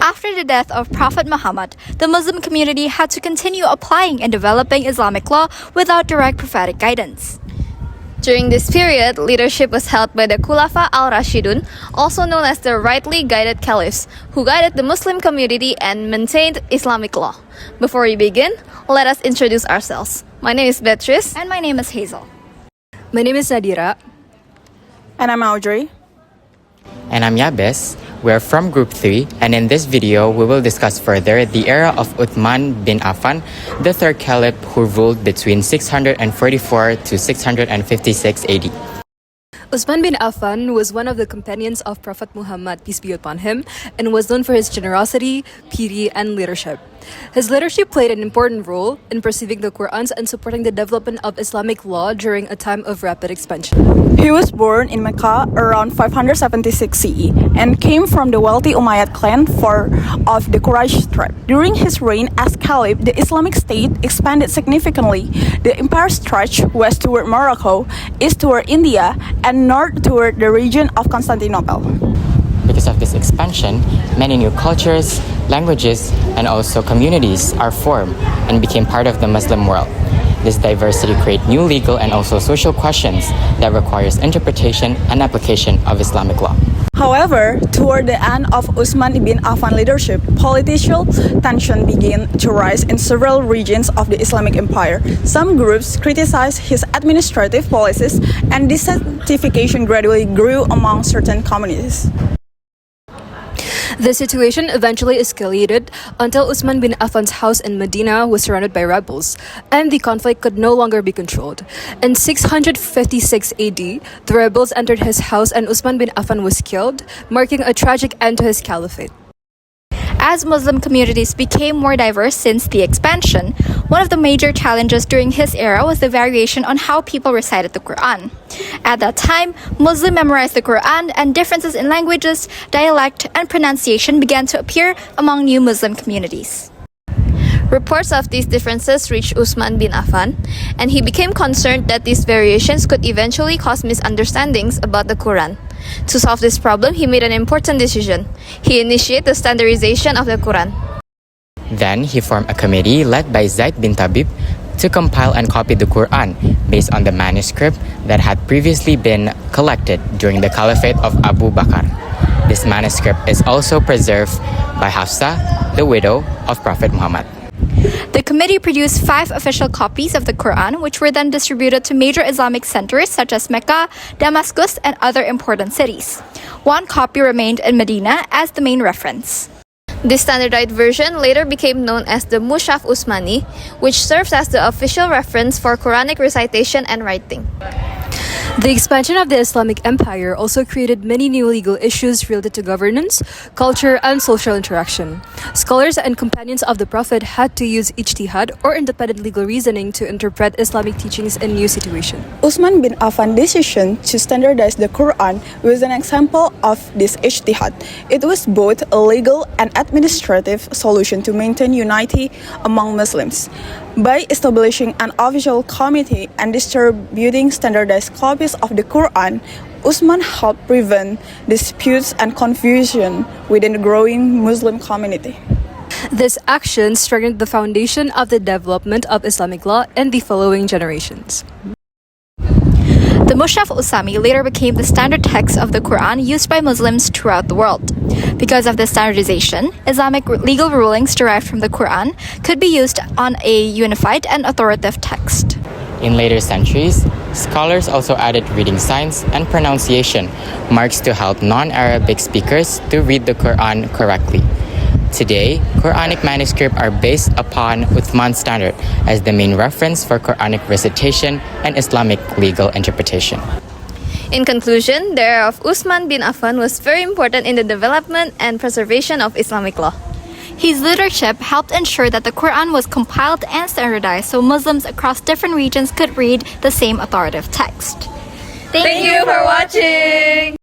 After the death of Prophet Muhammad, the Muslim community had to continue applying and developing Islamic law without direct prophetic guidance. During this period, leadership was held by the Khulafa al-Rashidun, also known as the rightly guided caliphs, who guided the Muslim community and maintained Islamic law. Before we begin, let us introduce ourselves. My name is Beatrice. And my name is Hazel. My name is Nadira. And I'm Audrey. And I'm Yabes. We're from Group 3, and in this video, we will discuss further the era of Uthman bin Affan, the third caliph who ruled between 644 to 656 AD. Uthman bin Affan was one of the companions of Prophet Muhammad, peace be upon him, and was known for his generosity, piety, and leadership. His leadership played an important role in perceiving the Qur'an and supporting the development of Islamic law during a time of rapid expansion. He was born in Mecca around 576 CE and came from the wealthy Umayyad clan of the Quraysh tribe. During his reign as caliph, the Islamic State expanded significantly. The empire stretched west toward Morocco, east toward India, and north toward the region of Constantinople. Because of this expansion, many new cultures, languages, and also communities are formed and became part of the Muslim world. This diversity creates new legal and also social questions that requires interpretation and application of Islamic law. However, toward the end of Uthman bin Affan leadership, political tension began to rise in several regions of the Islamic Empire. Some groups criticized his administrative policies, and dissatisfaction gradually grew among certain communities. The situation eventually escalated until Uthman bin Affan's house in Medina was surrounded by rebels, and the conflict could no longer be controlled. In 656 AD, the rebels entered his house and Uthman bin Affan was killed, marking a tragic end to his caliphate. As Muslim communities became more diverse since the expansion, one of the major challenges during his era was the variation on how people recited the Quran. At that time, Muslims memorized the Quran, and differences in languages, dialect, and pronunciation began to appear among new Muslim communities. Reports of these differences reached Uthman bin Affan, and he became concerned that these variations could eventually cause misunderstandings about the Quran. To solve this problem, he made an important decision. He initiated the standardization of the Quran. Then he formed a committee led by Zaid bin Tabib to compile and copy the Quran based on the manuscript that had previously been collected during the caliphate of Abu Bakr. This manuscript is also preserved by Hafsa, the widow of Prophet Muhammad. The committee produced 5 official copies of the Quran, which were then distributed to major Islamic centers such as Mecca, Damascus, and other important cities. One copy remained in Medina as the main reference. This standardized version later became known as the Mushaf Usmani, which serves as the official reference for Quranic recitation and writing. The expansion of the Islamic Empire also created many new legal issues related to governance, culture, and social interaction. Scholars and companions of the Prophet had to use ijtihad or independent legal reasoning to interpret Islamic teachings in new situations. Uthman bin Affan's decision to standardize the Quran was an example of this ijtihad. It was both a legal and administrative solution to maintain unity among Muslims. By establishing an official committee and distributing standardized copies of the Quran, Uthman helped prevent disputes and confusion within the growing Muslim community. This action strengthened the foundation of the development of Islamic law in the following generations. The Mushaf Usami later became the standard text of the Quran used by Muslims throughout the world. Because of this standardization, Islamic legal rulings derived from the Quran could be used on a unified and authoritative text. In later centuries, scholars also added reading signs and pronunciation marks to help non-Arabic speakers to read the Quran correctly. Today, Quranic manuscripts are based upon Uthman's standard as the main reference for Quranic recitation and Islamic legal interpretation. In conclusion, the era of Uthman bin Affan was very important in the development and preservation of Islamic law. His leadership helped ensure that the Quran was compiled and standardized so Muslims across different regions could read the same authoritative text. Thank you for watching!